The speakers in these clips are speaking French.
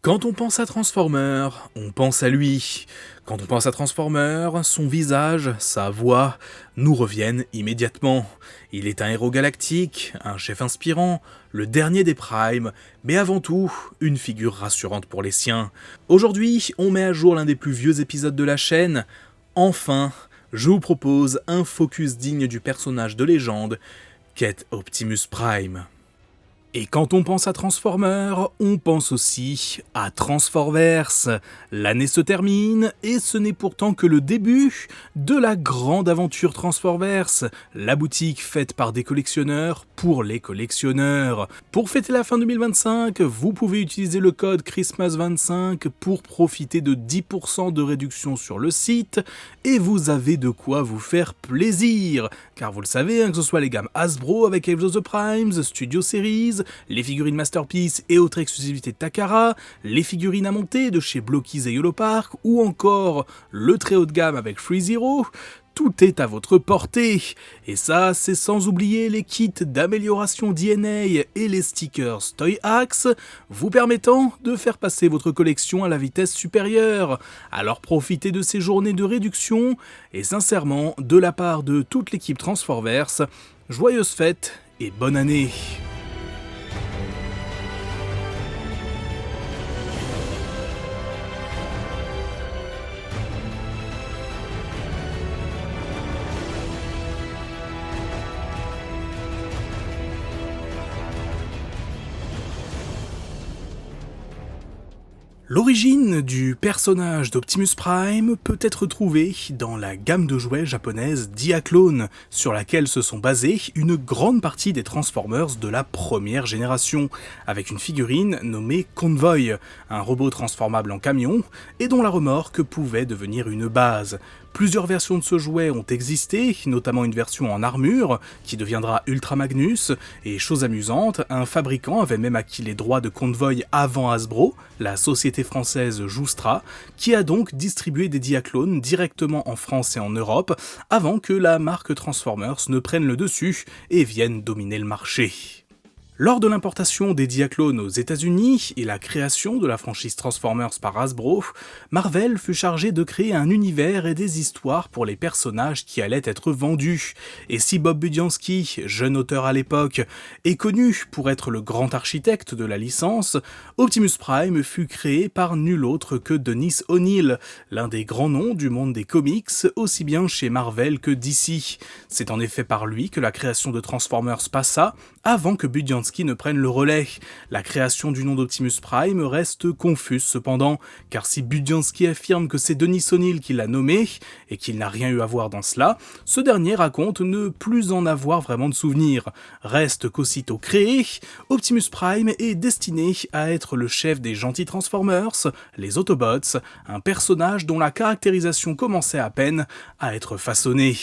Quand on pense à Transformer, on pense à lui. Quand on pense à Transformer, son visage, sa voix, nous reviennent immédiatement. Il est un héros galactique, un chef inspirant, le dernier des Primes, mais avant tout, une figure rassurante pour les siens. Aujourd'hui, on met à jour l'un des plus vieux épisodes de la chaîne. Enfin, je vous propose un focus digne du personnage de légende qu'est Optimus Prime. Et quand on pense à Transformer, on pense aussi à Transforverse. L'année se termine et ce n'est pourtant que le début de la grande aventure Transforverse, la boutique faite par des collectionneurs pour les collectionneurs. Pour fêter la fin 2025, vous pouvez utiliser le code Christmas25 pour profiter de 10% de réduction sur le site et vous avez de quoi vous faire plaisir. Car vous le savez, que ce soit les gammes Hasbro avec Age of the Primes, Studio Series, les figurines Masterpiece et autres exclusivités de Takara, les figurines à monter de chez Blockies et Yolo Park, ou encore le très haut de gamme avec Free Zero, tout est à votre portée. Et ça, c'est sans oublier les kits d'amélioration DNA et les stickers Toy Axe, vous permettant de faire passer votre collection à la vitesse supérieure. Alors profitez de ces journées de réduction, et sincèrement, de la part de toute l'équipe Transforverse, joyeuses fêtes et bonne année. L'origine du personnage d'Optimus Prime peut être trouvée dans la gamme de jouets japonaise Diaclone, sur laquelle se sont basés une grande partie des Transformers de la première génération, avec une figurine nommée Convoy, un robot transformable en camion, et dont la remorque pouvait devenir une base. Plusieurs versions de ce jouet ont existé, notamment une version en armure, qui deviendra Ultra Magnus, et chose amusante, un fabricant avait même acquis les droits de Convoy avant Hasbro, la société française Joustra, qui a donc distribué des Diaclones directement en France et en Europe, avant que la marque Transformers ne prenne le dessus et vienne dominer le marché. Lors de l'importation des Diaclones aux États-Unis et la création de la franchise Transformers par Hasbro, Marvel fut chargé de créer un univers et des histoires pour les personnages qui allaient être vendus. Et si Bob Budiansky, jeune auteur à l'époque, est connu pour être le grand architecte de la licence, Optimus Prime fut créé par nul autre que Dennis O'Neil, l'un des grands noms du monde des comics, aussi bien chez Marvel que DC. C'est en effet par lui que la création de Transformers passa, avant que Budiansky ne prenne le relais. La création du nom d'Optimus Prime reste confuse cependant, car si Budiansky affirme que c'est Dennis O'Neil qui l'a nommé, et qu'il n'a rien eu à voir dans cela, ce dernier raconte ne plus en avoir vraiment de souvenir. Reste qu'aussitôt créé, Optimus Prime est destiné à être le chef des gentils Transformers, les Autobots, un personnage dont la caractérisation commençait à peine à être façonnée.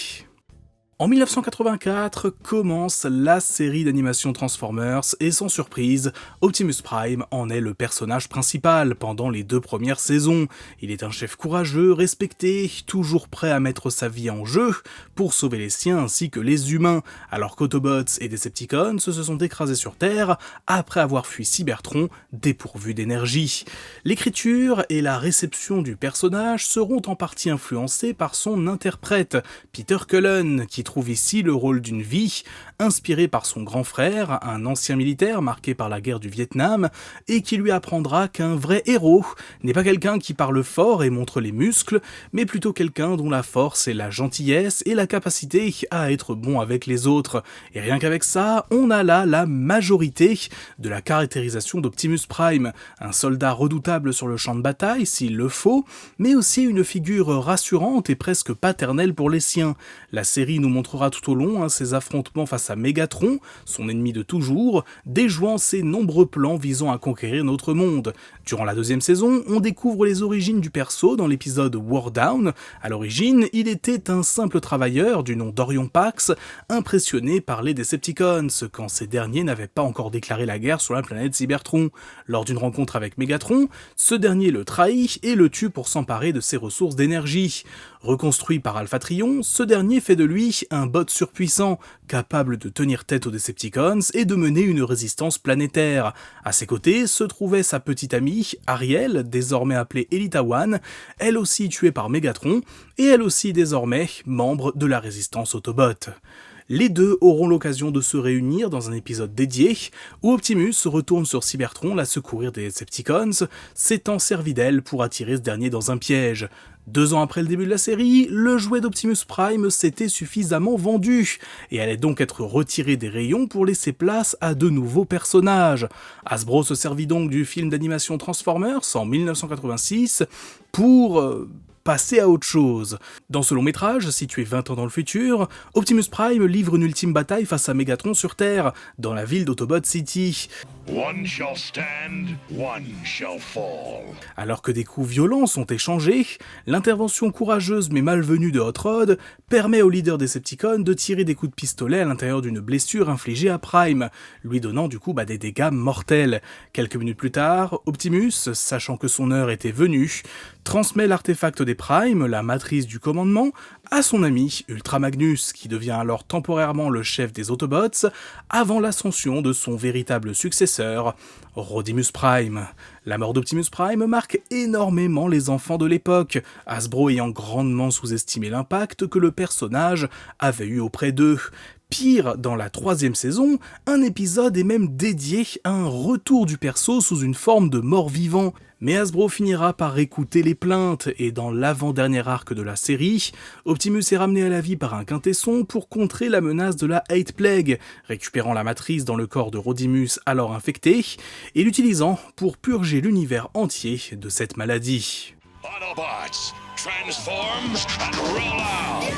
En 1984 commence la série d'animation Transformers et sans surprise, Optimus Prime en est le personnage principal pendant les 2 premières saisons. Il est un chef courageux, respecté, toujours prêt à mettre sa vie en jeu pour sauver les siens ainsi que les humains, alors qu'Autobots et Decepticons se sont écrasés sur Terre après avoir fui Cybertron dépourvu d'énergie. L'écriture et la réception du personnage seront en partie influencées par son interprète, Peter Cullen, qui trouve ici le rôle d'une vie, inspiré par son grand frère, un ancien militaire marqué par la guerre du Vietnam, et qui lui apprendra qu'un vrai héros n'est pas quelqu'un qui parle fort et montre les muscles, mais plutôt quelqu'un dont la force est la gentillesse et la capacité à être bon avec les autres. Et rien qu'avec ça, on a là la majorité de la caractérisation d'Optimus Prime, un soldat redoutable sur le champ de bataille s'il le faut, mais aussi une figure rassurante et presque paternelle pour les siens. La série nous montrera tout au long ses affrontements face à Megatron, son ennemi de toujours, déjouant ses nombreux plans visant à conquérir notre monde. Durant la 2e saison, on découvre les origines du perso dans l'épisode War Down. À l'origine, il était un simple travailleur du nom d'Orion Pax, impressionné par les Decepticons, quand ces derniers n'avaient pas encore déclaré la guerre sur la planète Cybertron. Lors d'une rencontre avec Megatron, ce dernier le trahit et le tue pour s'emparer de ses ressources d'énergie. Reconstruit par Alpha Trion, ce dernier fait de lui un bot surpuissant, capable de tenir tête aux Decepticons et de mener une résistance planétaire. À ses côtés se trouvait sa petite amie, Ariel, désormais appelée Elita One, elle aussi tuée par Megatron, et elle aussi désormais membre de la résistance Autobot. Les deux auront l'occasion de se réunir dans un épisode dédié, où Optimus retourne sur Cybertron la secourir des Decepticons, s'étant servi d'elle pour attirer ce dernier dans un piège. 2 ans après le début de la série, le jouet d'Optimus Prime s'était suffisamment vendu, et allait donc être retiré des rayons pour laisser place à de nouveaux personnages. Hasbro se servit donc du film d'animation Transformers en 1986 pour passer à autre chose. Dans ce long métrage, situé 20 ans dans le futur, Optimus Prime livre une ultime bataille face à Megatron sur Terre, dans la ville d'Autobot City. One shall stand, one shall fall. Alors que des coups violents sont échangés, l'intervention courageuse mais malvenue de Hot Rod permet au leader des Decepticons de tirer des coups de pistolet à l'intérieur d'une blessure infligée à Prime, lui donnant du coup des dégâts mortels. Quelques minutes plus tard, Optimus, sachant que son heure était venue, transmet l'artefact des Prime, la matrice du commandement, à son ami Ultra Magnus, qui devient alors temporairement le chef des Autobots, avant l'ascension de son véritable successeur, Rodimus Prime. La mort d'Optimus Prime marque énormément les enfants de l'époque, Hasbro ayant grandement sous-estimé l'impact que le personnage avait eu auprès d'eux. Pire, dans la 3e saison, un épisode est même dédié à un retour du perso sous une forme de mort-vivant. Mais Hasbro finira par écouter les plaintes, et dans l'avant-dernier arc de la série, Optimus est ramené à la vie par un quintesson pour contrer la menace de la Hate Plague, récupérant la matrice dans le corps de Rodimus alors infecté, et l'utilisant pour purger l'univers entier de cette maladie. Autobots, transform and roll out.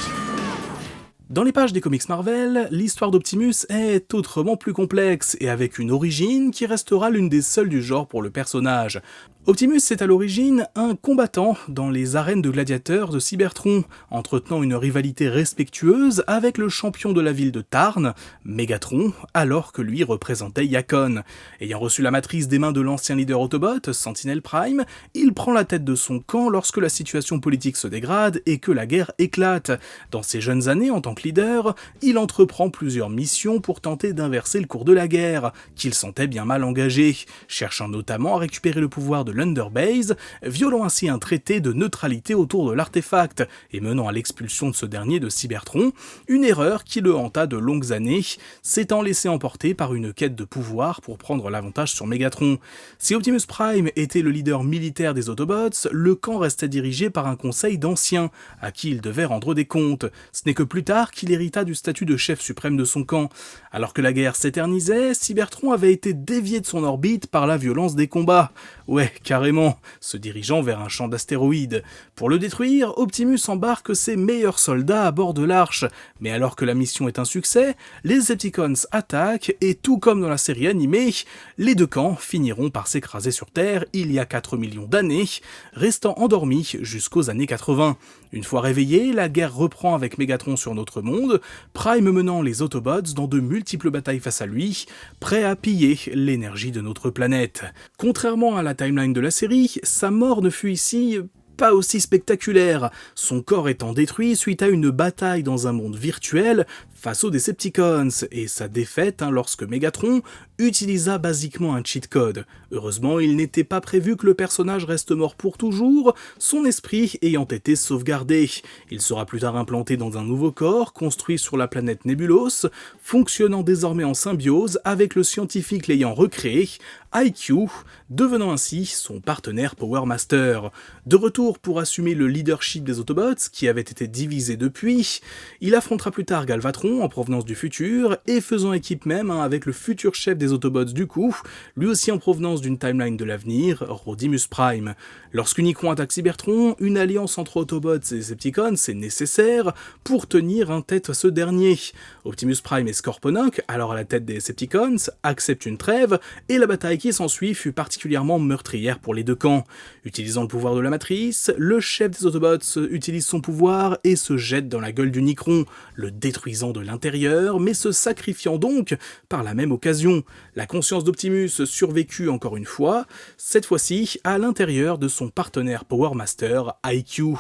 Dans les pages des comics Marvel, l'histoire d'Optimus est autrement plus complexe et avec une origine qui restera l'une des seules du genre pour le personnage. Optimus est à l'origine un combattant dans les arènes de gladiateurs de Cybertron, entretenant une rivalité respectueuse avec le champion de la ville de Tarn, Megatron, alors que lui représentait Yakon. Ayant reçu la matrice des mains de l'ancien leader Autobot, Sentinel Prime, il prend la tête de son camp lorsque la situation politique se dégrade et que la guerre éclate. Dans ses jeunes années en tant que leader, il entreprend plusieurs missions pour tenter d'inverser le cours de la guerre, qu'il sentait bien mal engagée, cherchant notamment à récupérer le pouvoir de l'Underbase, violant ainsi un traité de neutralité autour de l'artefact et menant à l'expulsion de ce dernier de Cybertron, une erreur qui le hanta de longues années, s'étant laissé emporter par une quête de pouvoir pour prendre l'avantage sur Megatron. Si Optimus Prime était le leader militaire des Autobots, le camp restait dirigé par un conseil d'anciens, à qui il devait rendre des comptes. Ce n'est que plus tard qu'il hérita du statut de chef suprême de son camp. Alors que la guerre s'éternisait, Cybertron avait été dévié de son orbite par la violence des combats. Ouais, carrément, se dirigeant vers un champ d'astéroïdes. Pour le détruire, Optimus embarque ses meilleurs soldats à bord de l'Arche, mais alors que la mission est un succès, les Decepticons attaquent et tout comme dans la série animée, les deux camps finiront par s'écraser sur Terre il y a 4 millions d'années, restant endormis jusqu'aux années 80. Une fois réveillée, la guerre reprend avec Megatron sur notre monde, Prime menant les Autobots dans de multiples batailles face à lui, prêt à piller l'énergie de notre planète. Contrairement à la timeline de la série, sa mort ne fut ici pas aussi spectaculaire, son corps étant détruit suite à une bataille dans un monde virtuel face aux Decepticons, et sa défaite lorsque Megatron utilisa basiquement un cheat code. Heureusement, il n'était pas prévu que le personnage reste mort pour toujours, son esprit ayant été sauvegardé. Il sera plus tard implanté dans un nouveau corps, construit sur la planète Nebulos, fonctionnant désormais en symbiose avec le scientifique l'ayant recréé, IQ, devenant ainsi son partenaire Power Master. De retour pour assumer le leadership des Autobots, qui avait été divisé depuis, il affrontera plus tard Galvatron en provenance du futur, et faisant équipe même avec le futur chef des Autobots du coup, lui aussi en provenance d'une timeline de l'avenir, Rodimus Prime. Lorsqu'Unicron attaque Cybertron, une alliance entre Autobots et Decepticons est nécessaire pour tenir en tête à ce dernier. Optimus Prime et Scorponok, alors à la tête des Decepticons, acceptent une trêve, et la bataille qui s'ensuit fut particulièrement meurtrière pour les deux camps. Utilisant le pouvoir de la matrice, le chef des Autobots utilise son pouvoir et se jette dans la gueule d'Unicron, le détruisant de de l'intérieur, mais se sacrifiant donc par la même occasion. La conscience d'Optimus survécut encore une fois, cette fois-ci à l'intérieur de son partenaire Power Master, IQ,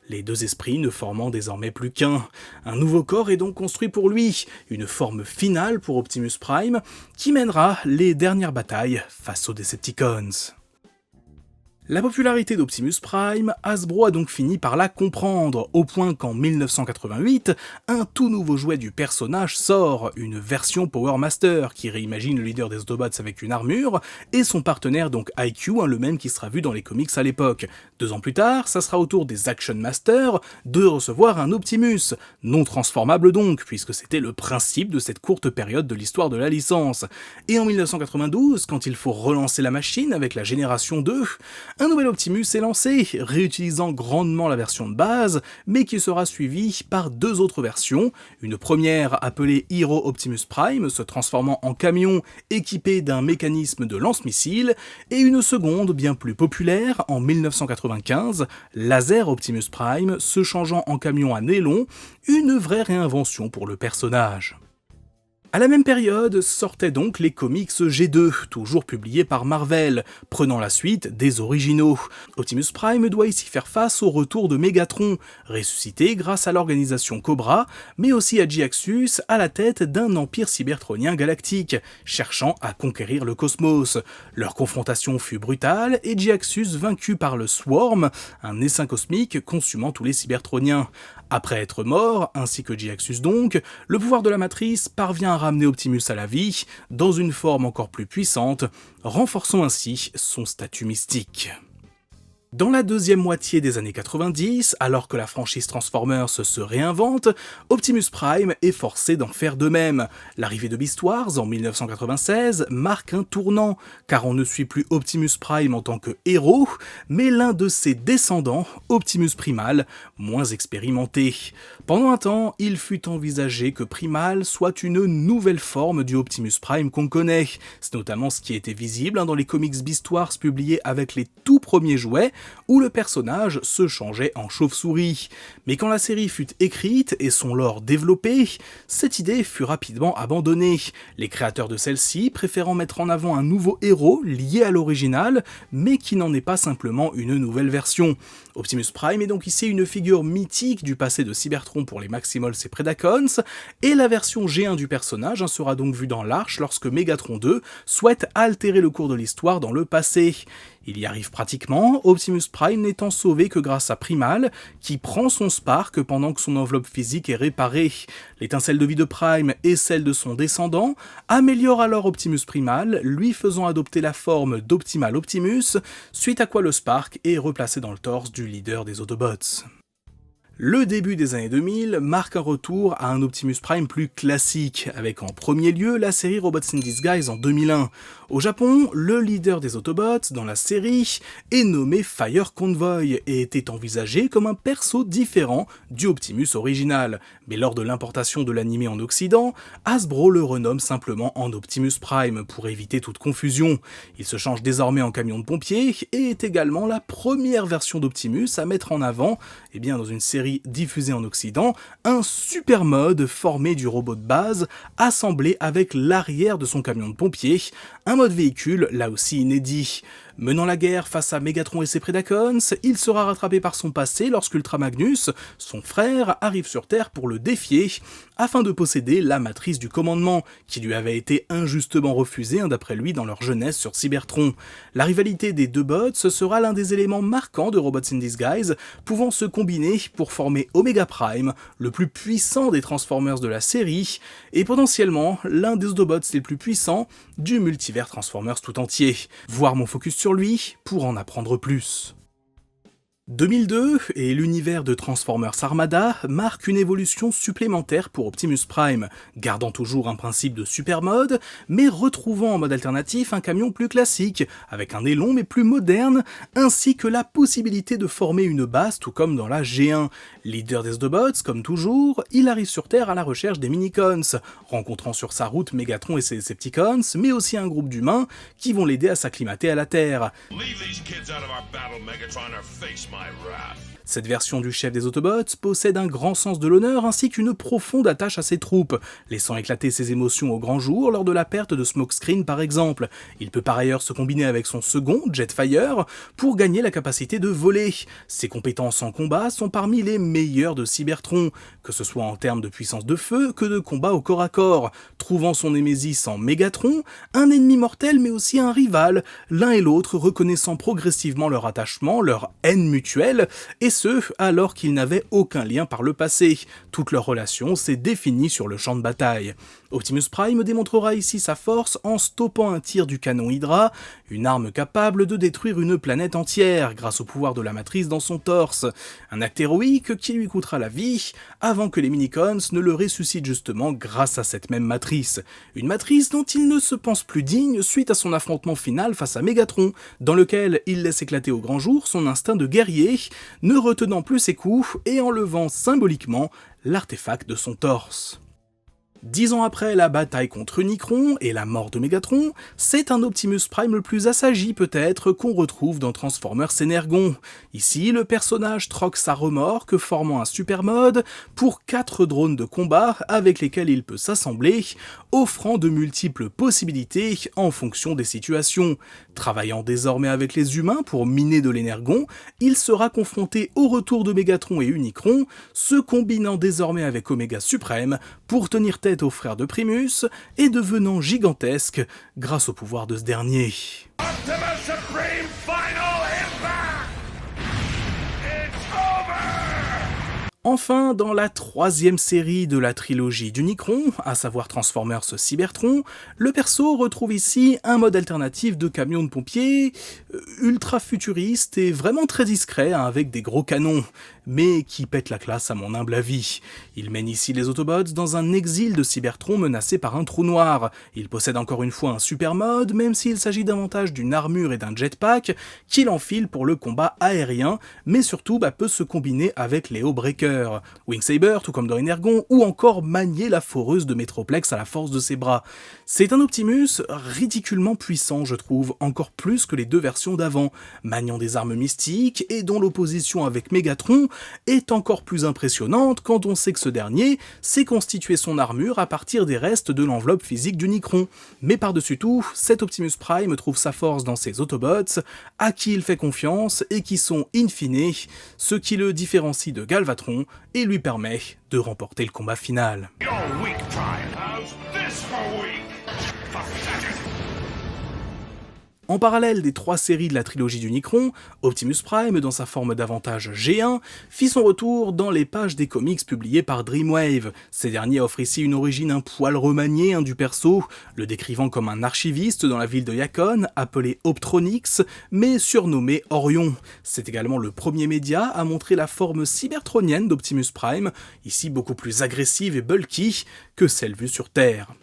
les deux esprits ne formant désormais plus qu'un. Un nouveau corps est donc construit pour lui, une forme finale pour Optimus Prime, qui mènera les dernières batailles face aux Decepticons. La popularité d'Optimus Prime, Hasbro a donc fini par la comprendre, au point qu'en 1988, un tout nouveau jouet du personnage sort, une version Power Master, qui réimagine le leader des Autobots avec une armure, et son partenaire donc IQ, le même qui sera vu dans les comics à l'époque. 2 ans plus tard, ça sera au tour des Action Masters de recevoir un Optimus, non transformable donc, puisque c'était le principe de cette courte période de l'histoire de la licence. Et en 1992, quand il faut relancer la machine avec la génération 2, un nouvel Optimus est lancé, réutilisant grandement la version de base, mais qui sera suivi par 2 autres versions, une première appelée Hero Optimus Prime, se transformant en camion équipé d'un mécanisme de lance-missiles, et une seconde bien plus populaire en 1995, Laser Optimus Prime, se changeant en camion à nylon, une vraie réinvention pour le personnage. À la même période sortaient donc les comics G2, toujours publiés par Marvel, prenant la suite des originaux. Optimus Prime doit ici faire face au retour de Megatron, ressuscité grâce à l'organisation Cobra, mais aussi à G-Axus à la tête d'un empire cybertronien galactique, cherchant à conquérir le cosmos. Leur confrontation fut brutale et G-Axus vaincu par le Swarm, un essaim cosmique consumant tous les cybertroniens. Après être mort, ainsi que G-Axus donc, le pouvoir de la Matrice parvient à ramener Optimus à la vie, dans une forme encore plus puissante, renforçant ainsi son statut mystique. Dans la deuxième moitié des années 90, alors que la franchise Transformers se réinvente, Optimus Prime est forcé d'en faire de même. L'arrivée de Beast Wars en 1996 marque un tournant, car on ne suit plus Optimus Prime en tant que héros, mais l'un de ses descendants, Optimus Primal, moins expérimenté. Pendant un temps, il fut envisagé que Primal soit une nouvelle forme du Optimus Prime qu'on connaît. C'est notamment ce qui était visible dans les comics Beast Wars publiés avec les tout premiers jouets, où le personnage se changeait en chauve-souris. Mais quand la série fut écrite et son lore développé, cette idée fut rapidement abandonnée, les créateurs de celle-ci préférant mettre en avant un nouveau héros lié à l'original, mais qui n'en est pas simplement une nouvelle version. Optimus Prime est donc ici une figure mythique du passé de Cybertron pour les Maximals et Predacons, et la version G1 du personnage sera donc vue dans l'Arche lorsque Megatron 2 souhaite altérer le cours de l'histoire dans le passé. Il y arrive pratiquement, Optimus Prime n'étant sauvé que grâce à Primal, qui prend son Spark pendant que son enveloppe physique est réparée. L'étincelle de vie de Prime et celle de son descendant améliorent alors Optimus Primal, lui faisant adopter la forme d'Optimal Optimus, suite à quoi le Spark est replacé dans le torse du leader des Autobots. Le début des années 2000 marque un retour à un Optimus Prime plus classique, avec en premier lieu la série Robots in Disguise en 2001. Au Japon, le leader des Autobots dans la série est nommé Fire Convoy et était envisagé comme un perso différent du Optimus original. Mais lors de l'importation de l'anime en Occident, Hasbro le renomme simplement en Optimus Prime pour éviter toute confusion. Il se change désormais en camion de pompier et est également la première version d'Optimus à mettre en avant, dans une série diffusée en Occident, un super mode formé du robot de base assemblé avec l'arrière de son camion de pompier, un mode véhicule là aussi inédit. Menant la guerre face à Megatron et ses Predacons, il sera rattrapé par son passé lorsque Ultra Magnus, son frère, arrive sur Terre pour le défier, afin de posséder la matrice du commandement, qui lui avait été injustement refusée d'après lui dans leur jeunesse sur Cybertron. La rivalité des deux bots sera l'un des éléments marquants de Robots in Disguise, pouvant se combiner pour former Omega Prime, le plus puissant des Transformers de la série, et potentiellement l'un des Autobots les plus puissants du multivers Transformers tout entier. Voir mon focus sur lui pour en apprendre plus. 2002 et l'univers de Transformers Armada marquent une évolution supplémentaire pour Optimus Prime, gardant toujours un principe de super mode, mais retrouvant en mode alternatif un camion plus classique, avec un aileron mais plus moderne, ainsi que la possibilité de former une base tout comme dans la G1. Leader des Autobots, comme toujours, il arrive sur Terre à la recherche des Minicons, rencontrant sur sa route Megatron et ses Decepticons, mais aussi un groupe d'humains qui vont l'aider à s'acclimater à la Terre. my wrath. Cette version du chef des Autobots possède un grand sens de l'honneur ainsi qu'une profonde attache à ses troupes, laissant éclater ses émotions au grand jour lors de la perte de Smokescreen par exemple. Il peut par ailleurs se combiner avec son second, Jetfire, pour gagner la capacité de voler. Ses compétences en combat sont parmi les meilleures de Cybertron, que ce soit en termes de puissance de feu que de combat au corps à corps, trouvant son némésis en Megatron, un ennemi mortel mais aussi un rival, l'un et l'autre reconnaissant progressivement leur attachement, leur haine mutuelle, et ce, alors qu'ils n'avaient aucun lien par le passé. Toute leur relation s'est définie sur le champ de bataille. Optimus Prime démontrera ici sa force en stoppant un tir du canon Hydra, une arme capable de détruire une planète entière grâce au pouvoir de la matrice dans son torse. Un acte héroïque qui lui coûtera la vie, avant que les Minicons ne le ressuscitent justement grâce à cette même matrice. Une matrice dont il ne se pense plus digne suite à son affrontement final face à Megatron, dans lequel il laisse éclater au grand jour son instinct de guerrier, ne retenant plus ses coups et enlevant symboliquement l'artefact de son torse. 10 ans après la bataille contre Unicron et la mort de Megatron, c'est un Optimus Prime le plus assagi peut-être qu'on retrouve dans Transformers Energon. Ici, le personnage troque sa remorque formant un super mode pour 4 drones de combat avec lesquels il peut s'assembler, offrant de multiples possibilités en fonction des situations. Travaillant désormais avec les humains pour miner de l'Energon, il sera confronté au retour de Megatron et Unicron, se combinant désormais avec Omega Suprême pour tenir tête aux frères de Primus et devenant gigantesque grâce au pouvoir de ce dernier. Optimus Supreme Final Impact! It's over! Enfin, dans la 3e série de la trilogie d'Unicron, à savoir Transformers Cybertron, le perso retrouve ici un mode alternatif de camion de pompiers ultra futuriste et vraiment très discret, avec des gros canons, mais qui pète la classe à mon humble avis. Il mène ici les Autobots dans un exil de Cybertron menacé par un trou noir. Il possède encore une fois un super mode, même s'il s'agit davantage d'une armure et d'un jetpack qu'il enfile pour le combat aérien, mais surtout peut se combiner avec les Breaker, Wingsaber, tout comme dans Energon, ou encore manier la foreuse de Metroplex à la force de ses bras. C'est un Optimus ridiculement puissant, je trouve, encore plus que les 2 versions d'avant, maniant des armes mystiques et dont l'opposition avec Megatron est encore plus impressionnante quand on sait que ce dernier s'est constitué son armure à partir des restes de l'enveloppe physique d'Unicron. Mais par-dessus tout, cet Optimus Prime trouve sa force dans ses Autobots, à qui il fait confiance et qui sont in fine ce qui le différencie de Galvatron et lui permet de remporter le combat final. You're weak, Prime. How's this for weak? Pathetic. En parallèle des 3 séries de la trilogie d'Unicron, Optimus Prime, dans sa forme davantage G1, fit son retour dans les pages des comics publiés par Dreamwave. Ces derniers offrent ici une origine un poil remaniée du perso, le décrivant comme un archiviste dans la ville de Yacon, appelé Optronix, mais surnommé Orion. C'est également le premier média à montrer la forme cybertronienne d'Optimus Prime, ici beaucoup plus agressive et bulky que celle vue sur Terre.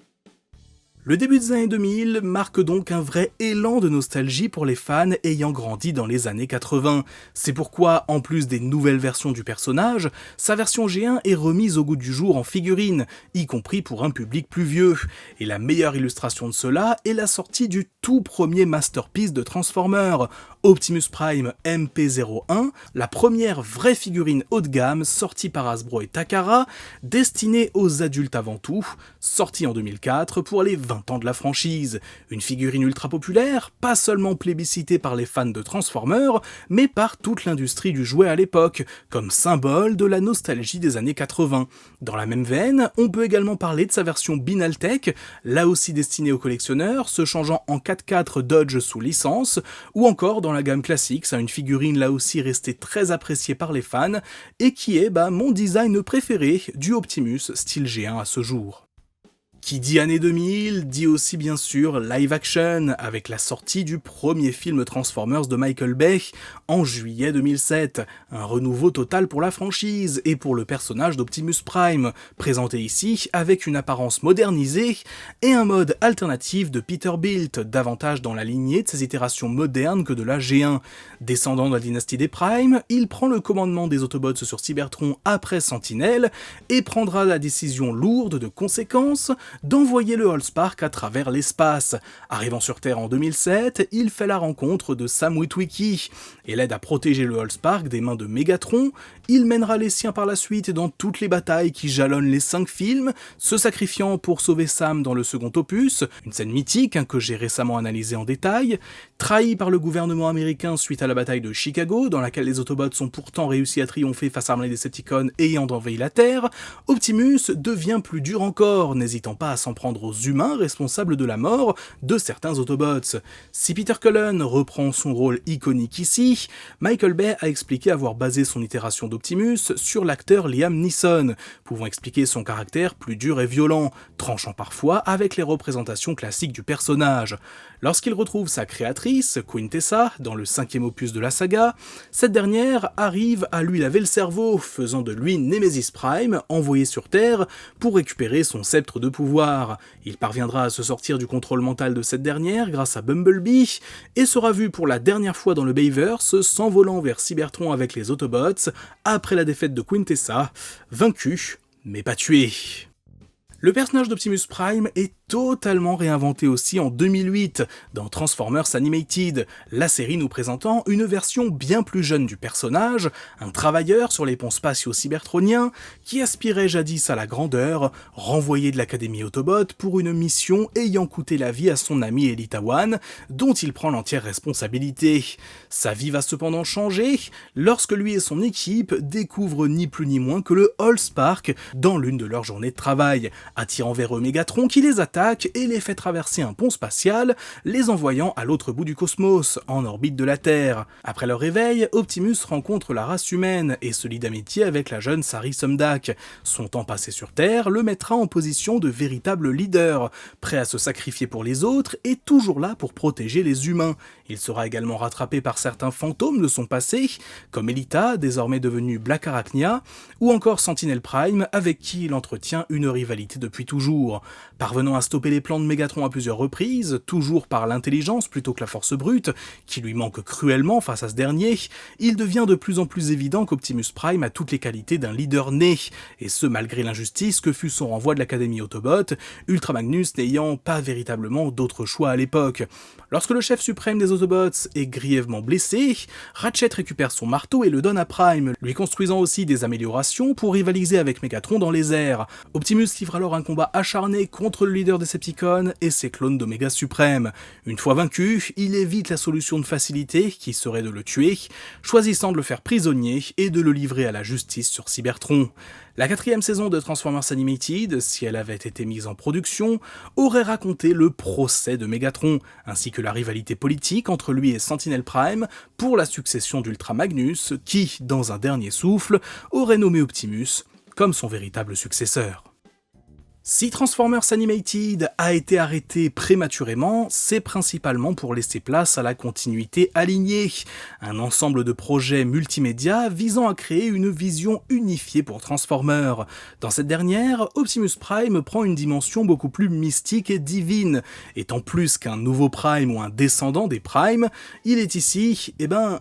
Le début des années 2000 marque donc un vrai élan de nostalgie pour les fans ayant grandi dans les années 80. C'est pourquoi, en plus des nouvelles versions du personnage, sa version G1 est remise au goût du jour en figurine, y compris pour un public plus vieux. Et la meilleure illustration de cela est la sortie du tout premier masterpiece de Transformers, Optimus Prime MP01, la première vraie figurine haut de gamme sortie par Hasbro et Takara, destinée aux adultes avant tout, sortie en 2004 pour les 20 ans de la franchise. Une figurine ultra populaire, pas seulement plébiscitée par les fans de Transformers, mais par toute l'industrie du jouet à l'époque, comme symbole de la nostalgie des années 80. Dans la même veine, on peut également parler de sa version Binaltech, là aussi destinée aux collectionneurs, se changeant en 4x4 Dodge sous licence, ou encore dans la gamme classique, c'est une figurine là aussi restée très appréciée par les fans, et qui est mon design préféré du Optimus style G1 à ce jour. Qui dit année 2000, dit aussi bien sûr live action, avec la sortie du premier film Transformers de Michael Bay en juillet 2007, un renouveau total pour la franchise et pour le personnage d'Optimus Prime, présenté ici avec une apparence modernisée et un mode alternatif de Peterbilt, davantage dans la lignée de ses itérations modernes que de la G1. Descendant de la dynastie des Prime, il prend le commandement des Autobots sur Cybertron après Sentinelle et prendra la décision lourde de conséquences d'envoyer le Allspark à travers l'espace. Arrivant sur Terre en 2007, il fait la rencontre de Sam Witwicky et l'aide à protéger le Allspark des mains de Megatron. Il mènera les siens par la suite dans toutes les batailles qui jalonnent les 5 films, se sacrifiant pour sauver Sam dans le second opus, une scène mythique que j'ai récemment analysée en détail. Trahi par le gouvernement américain suite à la bataille de Chicago, dans laquelle les Autobots ont pourtant réussi à triompher face à l'armée des Decepticons ayant envahi la Terre, Optimus devient plus dur encore, n'hésitant pas à s'en prendre aux humains responsables de la mort de certains Autobots. Si Peter Cullen reprend son rôle iconique ici, Michael Bay a expliqué avoir basé son itération d'Optimus sur l'acteur Liam Neeson, pouvant expliquer son caractère plus dur et violent, tranchant parfois avec les représentations classiques du personnage. Lorsqu'il retrouve sa créatrice, Queen Tessa, dans le 5e opus de la saga, cette dernière arrive à lui laver le cerveau, faisant de lui Nemesis Prime, envoyé sur Terre pour récupérer son sceptre de pouvoir. Il parviendra à se sortir du contrôle mental de cette dernière grâce à Bumblebee, et sera vu pour la dernière fois dans le Bayverse s'envolant vers Cybertron avec les Autobots, après la défaite de Queen Tessa, vaincu, mais pas tué. Le personnage d'Optimus Prime est totalement réinventé aussi en 2008 dans Transformers Animated, la série nous présentant une version bien plus jeune du personnage, un travailleur sur les ponts spatiaux cybertroniens qui aspirait jadis à la grandeur, renvoyé de l'Académie Autobot pour une mission ayant coûté la vie à son ami Elita One, dont il prend l'entière responsabilité. Sa vie va cependant changer lorsque lui et son équipe découvrent ni plus ni moins que le Allspark dans l'une de leurs journées de travail, attirant vers eux Megatron qui les attaque et les fait traverser un pont spatial, les envoyant à l'autre bout du cosmos, en orbite de la Terre. Après leur réveil, Optimus rencontre la race humaine et se lie d'amitié avec la jeune Sari Somdak. Son temps passé sur Terre le mettra en position de véritable leader, prêt à se sacrifier pour les autres et toujours là pour protéger les humains. Il sera également rattrapé par certains fantômes de son passé, comme Elita, désormais devenue Black Arachnia, ou encore Sentinel Prime, avec qui il entretient une rivalité depuis toujours. Parvenant à stopper les plans de Megatron à plusieurs reprises, toujours par l'intelligence plutôt que la force brute, qui lui manque cruellement face à ce dernier, il devient de plus en plus évident qu'Optimus Prime a toutes les qualités d'un leader né, et ce malgré l'injustice que fut son renvoi de l'Académie Autobot, Ultra Magnus n'ayant pas véritablement d'autre choix à l'époque. Lorsque le chef suprême des Autobots est grièvement blessé, Ratchet récupère son marteau et le donne à Prime, lui construisant aussi des améliorations pour rivaliser avec Megatron dans les airs. Optimus livre alors un combat acharné contre le leader Decepticon et ses clones d'Oméga Suprême. Une fois vaincu, il évite la solution de facilité, qui serait de le tuer, choisissant de le faire prisonnier et de le livrer à la justice sur Cybertron. La 4e saison de Transformers Animated, si elle avait été mise en production, aurait raconté le procès de Megatron, ainsi que la rivalité politique entre lui et Sentinel Prime pour la succession d'Ultra Magnus, qui, dans un dernier souffle, aurait nommé Optimus comme son véritable successeur. Si Transformers Animated a été arrêté prématurément, c'est principalement pour laisser place à la continuité alignée, un ensemble de projets multimédia visant à créer une vision unifiée pour Transformers. Dans cette dernière, Optimus Prime prend une dimension beaucoup plus mystique et divine. Étant plus qu'un nouveau Prime ou un descendant des Primes, il est ici,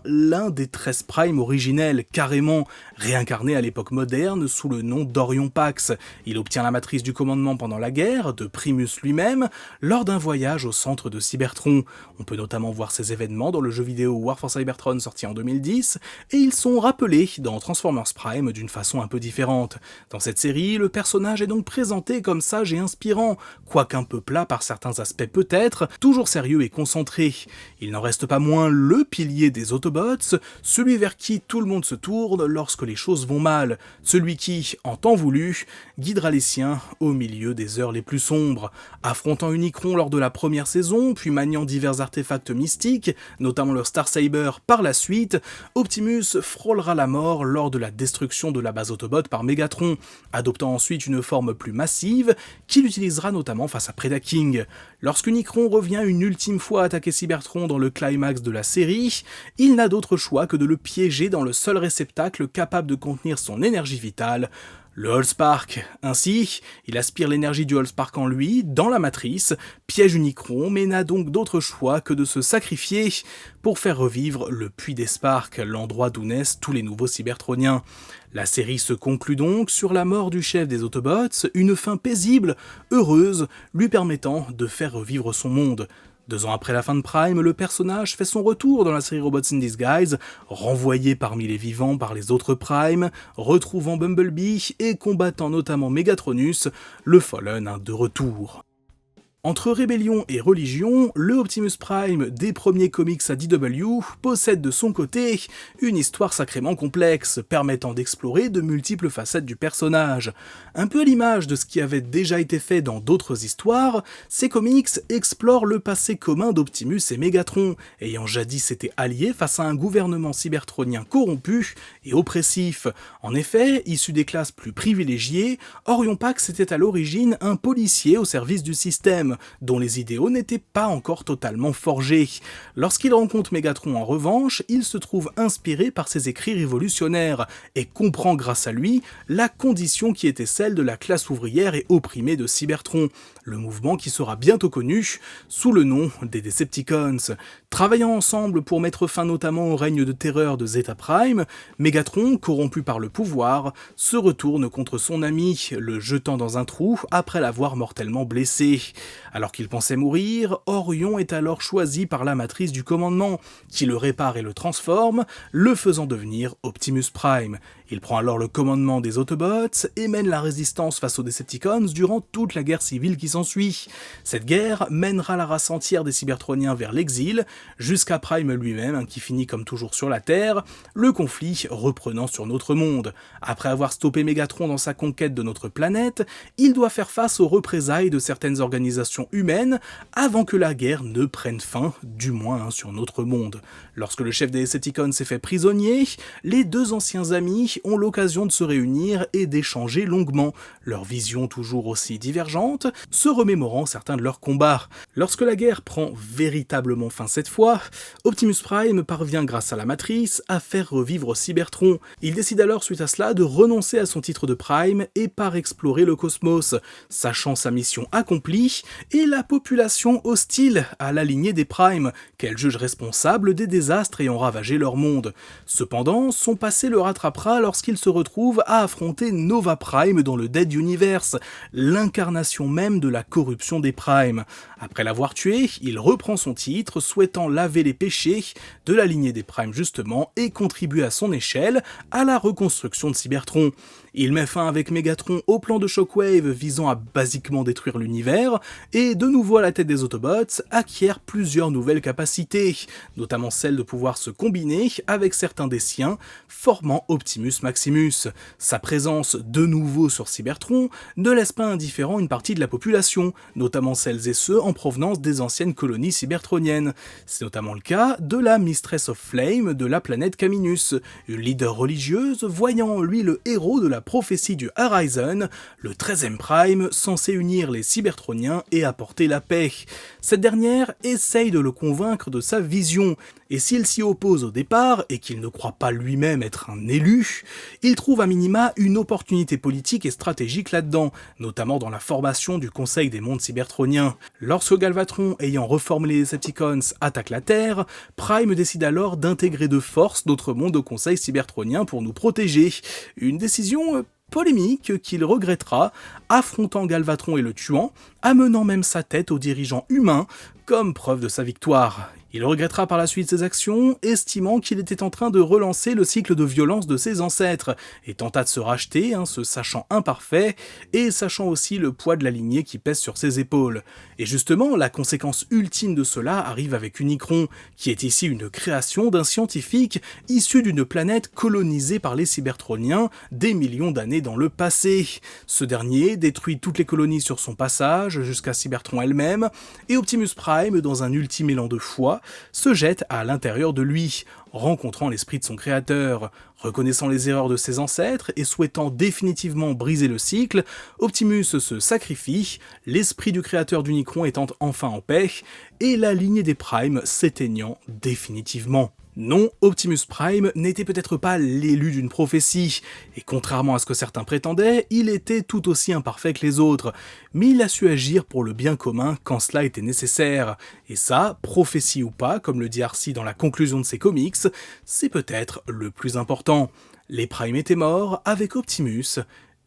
l'un des 13 Primes originels, carrément réincarné à l'époque moderne sous le nom d'Orion Pax. Il obtient la matrice du commandement pendant la guerre, de Primus lui-même, lors d'un voyage au centre de Cybertron. On peut notamment voir ces événements dans le jeu vidéo War for Cybertron sorti en 2010, et ils sont rappelés dans Transformers Prime d'une façon un peu différente. Dans cette série, le personnage est donc présenté comme sage et inspirant, quoique un peu plat par certains aspects peut-être, toujours sérieux et concentré. Il n'en reste pas moins le pilier des Autobots, celui vers qui tout le monde se tourne lorsque les choses vont mal, celui qui, en temps voulu, guidera les siens au milieu des heures les plus sombres. Affrontant Unicron lors de la première saison, puis maniant divers artefacts mystiques, notamment le Star Saber par la suite, Optimus frôlera la mort lors de la destruction de la base Autobot par Megatron, adoptant ensuite une forme plus massive, qu'il utilisera notamment face à Predaking. Lorsqu'Unicron revient une ultime fois attaquer Cybertron dans le climax de la série, il n'a d'autre choix que de le piéger dans le seul réceptacle capable de contenir son énergie vitale, le Allspark. Ainsi, il aspire l'énergie du Allspark en lui, dans la matrice, piège Unicron, mais n'a donc d'autre choix que de se sacrifier pour faire revivre le Puits des Sparks, l'endroit d'où naissent tous les nouveaux Cybertroniens. La série se conclut donc sur la mort du chef des Autobots, une fin paisible, heureuse, lui permettant de faire revivre son monde. 2 ans après la fin de Prime, le personnage fait son retour dans la série Robots in Disguise, renvoyé parmi les vivants par les autres Prime, retrouvant Bumblebee et combattant notamment Megatronus, le Fallen de retour. Entre rébellion et religion, le Optimus Prime des premiers comics à DW possède de son côté une histoire sacrément complexe, permettant d'explorer de multiples facettes du personnage. Un peu à l'image de ce qui avait déjà été fait dans d'autres histoires, ces comics explorent le passé commun d'Optimus et Megatron, ayant jadis été alliés face à un gouvernement cybertronien corrompu et oppressif. En effet, issu des classes plus privilégiées, Orion Pax était à l'origine un policier au service du système, dont les idéaux n'étaient pas encore totalement forgés. Lorsqu'il rencontre Megatron en revanche, il se trouve inspiré par ses écrits révolutionnaires et comprend grâce à lui la condition qui était celle de la classe ouvrière et opprimée de Cybertron, le mouvement qui sera bientôt connu sous le nom des Decepticons. Travaillant ensemble pour mettre fin notamment au règne de terreur de Zeta Prime, Megatron, corrompu par le pouvoir, se retourne contre son ami, le jetant dans un trou après l'avoir mortellement blessé. Alors qu'il pensait mourir, Orion est alors choisi par la matrice du commandement, qui le répare et le transforme, le faisant devenir Optimus Prime. Il prend alors le commandement des Autobots et mène la résistance face aux Decepticons durant toute la guerre civile qui s'ensuit. Cette guerre mènera la race entière des Cybertroniens vers l'exil, jusqu'à Prime lui-même qui finit comme toujours sur la Terre, le conflit reprenant sur notre monde. Après avoir stoppé Megatron dans sa conquête de notre planète, il doit faire face aux représailles de certaines organisations humaines avant que la guerre ne prenne fin, du moins sur notre monde. Lorsque le chef des Decepticons s'est fait prisonnier, les 2 anciens amis ont l'occasion de se réunir et d'échanger longuement, leurs visions toujours aussi divergentes, se remémorant certains de leurs combats. Lorsque la guerre prend véritablement fin cette fois, Optimus Prime parvient grâce à la matrice à faire revivre Cybertron. Il décide alors suite à cela de renoncer à son titre de Prime et part explorer le cosmos, sachant sa mission accomplie et la population hostile à la lignée des Prime, qu'elle juge responsable des désastres ayant ravagé leur monde. Cependant, son passé le rattrapera lorsqu'il se retrouve à affronter Nova Prime dans le Dead Universe, l'incarnation même de la corruption des Prime. Après l'avoir tué, il reprend son titre, souhaitant laver les péchés de la lignée des Prime justement et contribuer à son échelle à la reconstruction de Cybertron. Il met fin avec Megatron au plan de Shockwave visant à basiquement détruire l'univers, et de nouveau à la tête des Autobots, acquiert plusieurs nouvelles capacités, notamment celle de pouvoir se combiner avec certains des siens, formant Optimus Maximus. Sa présence de nouveau sur Cybertron ne laisse pas indifférent une partie de la population, notamment celles et ceux en provenance des anciennes colonies cybertroniennes. C'est notamment le cas de la Mistress of Flame de la planète Caminus, une leader religieuse voyant en lui le héros de la prophétie du Horizon, le 13e Prime censé unir les Cybertroniens et apporter la paix. Cette dernière essaye de le convaincre de sa vision, et s'il s'y oppose au départ, et qu'il ne croit pas lui-même être un élu, il trouve à minima une opportunité politique et stratégique là-dedans, notamment dans la formation du Conseil des mondes cybertroniens. Lorsque Galvatron, ayant reformé les Decepticons, attaque la Terre, Prime décide alors d'intégrer de force notre monde au Conseil cybertronien pour nous protéger. Une décision polémique qu'il regrettera, affrontant Galvatron et le tuant, amenant même sa tête aux dirigeants humains comme preuve de sa victoire. Il regrettera par la suite ses actions, estimant qu'il était en train de relancer le cycle de violence de ses ancêtres, et tenta de se racheter, se sachant imparfait, et sachant aussi le poids de la lignée qui pèse sur ses épaules. Et justement, la conséquence ultime de cela arrive avec Unicron, qui est ici une création d'un scientifique issu d'une planète colonisée par les Cybertroniens des millions d'années dans le passé. Ce dernier détruit toutes les colonies sur son passage, jusqu'à Cybertron elle-même, et Optimus Prime, dans un ultime élan de foi, se jette à l'intérieur de lui, rencontrant l'esprit de son créateur. Reconnaissant les erreurs de ses ancêtres et souhaitant définitivement briser le cycle, Optimus se sacrifie, l'esprit du créateur d'Unicron étant enfin en paix, et la lignée des Primes s'éteignant définitivement. Non, Optimus Prime n'était peut-être pas l'élu d'une prophétie, et contrairement à ce que certains prétendaient, il était tout aussi imparfait que les autres, mais il a su agir pour le bien commun quand cela était nécessaire. Et ça, prophétie ou pas, comme le dit Arcee dans la conclusion de ses comics, c'est peut-être le plus important. Les Primes étaient morts avec Optimus,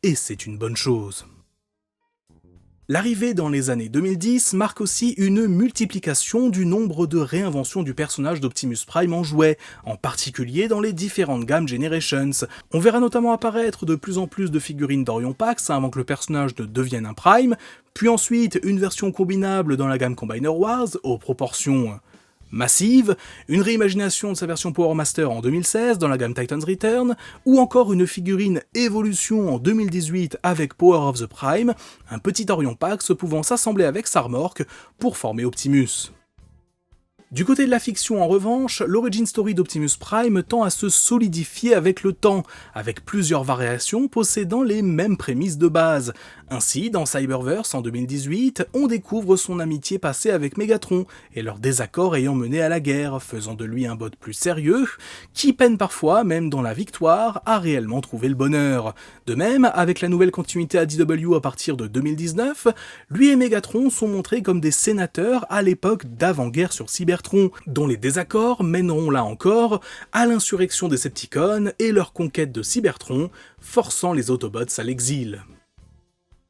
et c'est une bonne chose. L'arrivée dans les années 2010 marque aussi une multiplication du nombre de réinventions du personnage d'Optimus Prime en jouets, en particulier dans les différentes gammes Generations. On verra notamment apparaître de plus en plus de figurines d'Orion Pax avant que le personnage ne devienne un Prime, puis ensuite une version combinable dans la gamme Combiner Wars, aux proportions massive, une réimagination de sa version Power Master en 2016 dans la gamme Titan's Return, ou encore une figurine Evolution en 2018 avec Power of the Prime, un petit Orion Pax pouvant s'assembler avec Sarmork pour former Optimus. Du côté de la fiction en revanche, l'origin story d'Optimus Prime tend à se solidifier avec le temps, avec plusieurs variations possédant les mêmes prémices de base. Ainsi, dans Cyberverse en 2018, on découvre son amitié passée avec Megatron, et leur désaccord ayant mené à la guerre, faisant de lui un bot plus sérieux, qui peine parfois, même dans la victoire, à réellement trouver le bonheur. De même, avec la nouvelle continuité ADW à partir de 2019, lui et Megatron sont montrés comme des sénateurs à l'époque d'avant-guerre sur Cybertron, dont les désaccords mèneront là encore à l'insurrection des Decepticons et leur conquête de Cybertron, forçant les Autobots à l'exil.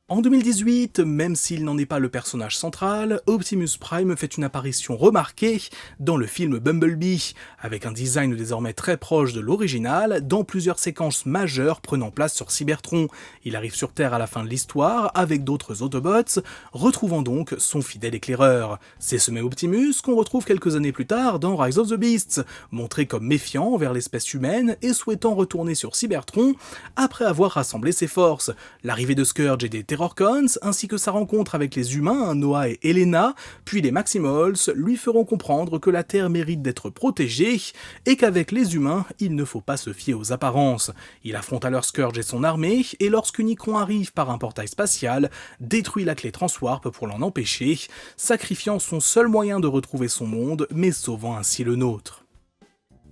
En 2018, même s'il n'en est pas le personnage central, Optimus Prime fait une apparition remarquée dans le film Bumblebee, avec un design désormais très proche de l'original, dans plusieurs séquences majeures prenant place sur Cybertron. Il arrive sur Terre à la fin de l'histoire, avec d'autres Autobots, retrouvant donc son fidèle éclaireur. C'est ce même Optimus qu'on retrouve quelques années plus tard dans Rise of the Beasts, montré comme méfiant envers l'espèce humaine et souhaitant retourner sur Cybertron après avoir rassemblé ses forces. L'arrivée de Scourge et des Terrorcons, ainsi que sa rencontre avec les humains, Noah et Elena, puis les Maximals, lui feront comprendre que la Terre mérite d'être protégée, et qu'avec les humains, il ne faut pas se fier aux apparences. Il affronte alors Scourge et son armée, et lorsqu'Unicron arrive par un portail spatial, détruit la clé Transwarp pour l'en empêcher, sacrifiant son seul moyen de retrouver son monde, mais sauvant ainsi le nôtre.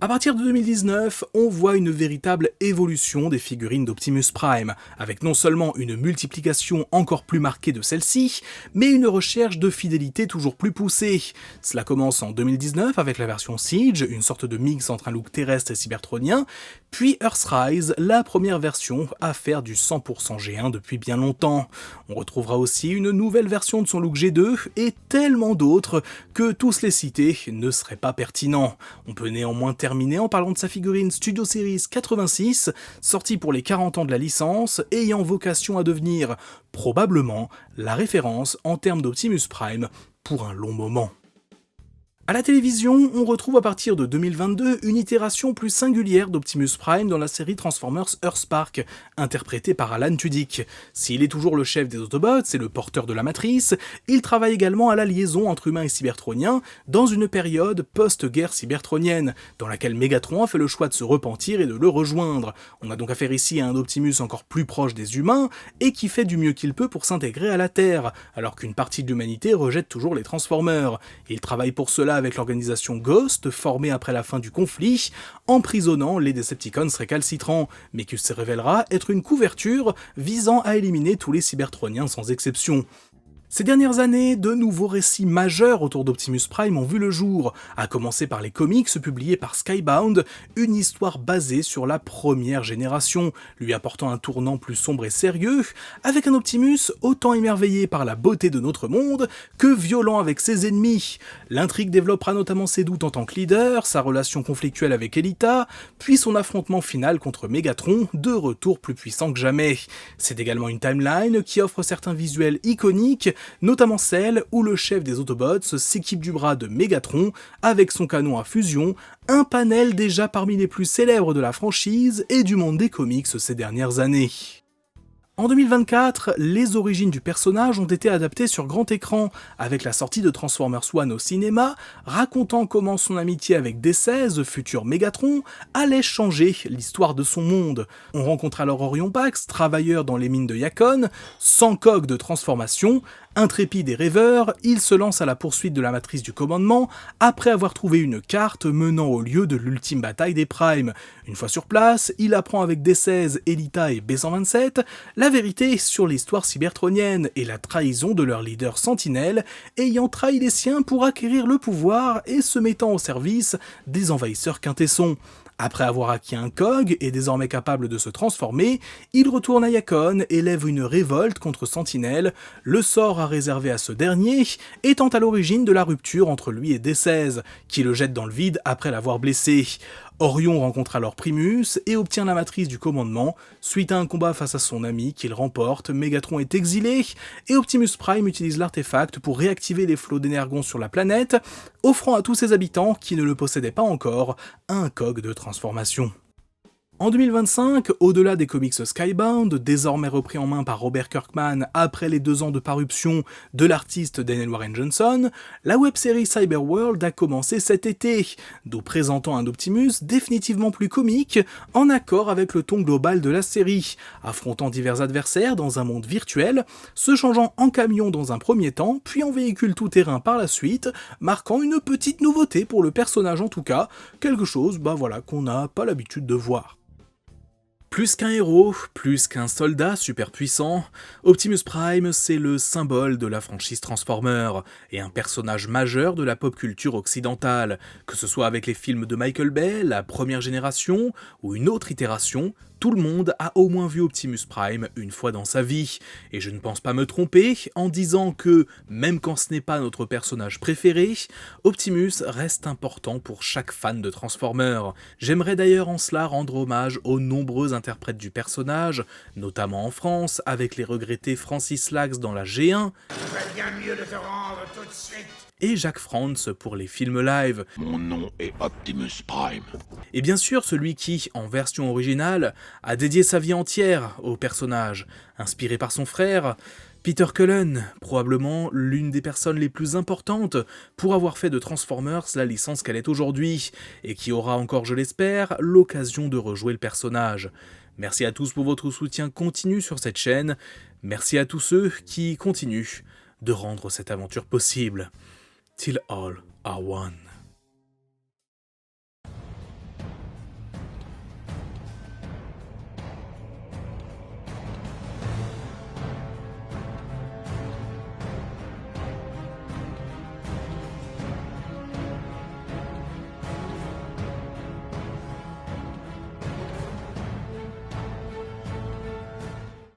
À partir de 2019, on voit une véritable évolution des figurines d'Optimus Prime, avec non seulement une multiplication encore plus marquée de celle-ci, mais une recherche de fidélité toujours plus poussée. Cela commence en 2019 avec la version Siege, une sorte de mix entre un look terrestre et cybertronien, puis Earthrise, la première version à faire du 100% G1 depuis bien longtemps. On retrouvera aussi une nouvelle version de son look G2, et tellement d'autres que tous les citer ne seraient pas pertinents. On peut néanmoins terminer en parlant de sa figurine Studio Series 86, sortie pour les 40 ans de la licence, ayant vocation à devenir, probablement, la référence en termes d'Optimus Prime pour un long moment. À la télévision, on retrouve à partir de 2022 une itération plus singulière d'Optimus Prime dans la série Transformers Earthspark, interprétée par Alan Tudyk. S'il est toujours le chef des Autobots et le porteur de la matrice, il travaille également à la liaison entre humains et cybertroniens dans une période post-guerre cybertronienne, dans laquelle Megatron a fait le choix de se repentir et de le rejoindre. On a donc affaire ici à un Optimus encore plus proche des humains et qui fait du mieux qu'il peut pour s'intégrer à la Terre, alors qu'une partie de l'humanité rejette toujours les Transformers. Il travaille pour cela avec l'organisation Ghost, formée après la fin du conflit, emprisonnant les Decepticons récalcitrants, mais qui se révélera être une couverture visant à éliminer tous les cybertroniens sans exception. Ces dernières années, de nouveaux récits majeurs autour d'Optimus Prime ont vu le jour, à commencer par les comics publiés par Skybound, une histoire basée sur la première génération, lui apportant un tournant plus sombre et sérieux, avec un Optimus autant émerveillé par la beauté de notre monde que violent avec ses ennemis. L'intrigue développera notamment ses doutes en tant que leader, sa relation conflictuelle avec Elita, puis son affrontement final contre Megatron, de retour plus puissant que jamais. C'est également une timeline qui offre certains visuels iconiques, notamment celle où le chef des Autobots s'équipe du bras de Megatron avec son canon à fusion, un panel déjà parmi les plus célèbres de la franchise et du monde des comics ces dernières années. En 2024, les origines du personnage ont été adaptées sur grand écran, avec la sortie de Transformers One au cinéma, racontant comment son amitié avec D16, futur Megatron, allait changer l'histoire de son monde. On rencontre alors Orion Pax, travailleur dans les mines de Yacon, sans coque de transformation, Intrépide et rêveur, il se lance à la poursuite de la matrice du commandement après avoir trouvé une carte menant au lieu de l'ultime bataille des Primes. Une fois sur place, il apprend avec D16, Elita et B127 la vérité sur l'histoire cybertronienne et la trahison de leur leader Sentinelle ayant trahi les siens pour acquérir le pouvoir et se mettant au service des envahisseurs quintessons. Après avoir acquis un COG et désormais capable de se transformer, il retourne à Yacon et lève une révolte contre Sentinelle, le sort à réserver à ce dernier étant à l'origine de la rupture entre lui et D16, qui le jette dans le vide après l'avoir blessé. Orion rencontre alors Primus et obtient la matrice du commandement. Suite à un combat face à son ami qu'il remporte, Megatron est exilé et Optimus Prime utilise l'artefact pour réactiver les flots d'énergon sur la planète, offrant à tous ses habitants qui ne le possédaient pas encore un cog de transformation. En 2025, au-delà des comics Skybound, désormais repris en main par Robert Kirkman après les 2 ans de parution de l'artiste Daniel Warren Johnson, la web-série Cyberworld a commencé cet été, nous présentant un Optimus définitivement plus comique, en accord avec le ton global de la série, affrontant divers adversaires dans un monde virtuel, se changeant en camion dans un premier temps, puis en véhicule tout-terrain par la suite, marquant une petite nouveauté pour le personnage en tout cas, quelque chose qu'on n'a pas l'habitude de voir. Plus qu'un héros, plus qu'un soldat super puissant, Optimus Prime c'est le symbole de la franchise Transformers et un personnage majeur de la pop culture occidentale, que ce soit avec les films de Michael Bay, la première génération ou une autre itération, tout le monde a au moins vu Optimus Prime une fois dans sa vie, et je ne pense pas me tromper en disant que, même quand ce n'est pas notre personnage préféré, Optimus reste important pour chaque fan de Transformers. J'aimerais d'ailleurs en cela rendre hommage aux nombreux interprètes du personnage, notamment en France, avec les regrettés Francis Lax dans la G1, Bien mieux de te rendre tout de suite. et Jack Frantz pour les films live. Mon nom est Optimus Prime. Et bien sûr celui qui, en version originale, a dédié sa vie entière au personnage, inspiré par son frère, Peter Cullen, probablement l'une des personnes les plus importantes pour avoir fait de Transformers la licence qu'elle est aujourd'hui, et qui aura encore, je l'espère, l'occasion de rejouer le personnage. Merci à tous pour votre soutien continu sur cette chaîne, merci à tous ceux qui continuent de rendre cette aventure possible. Till all are one.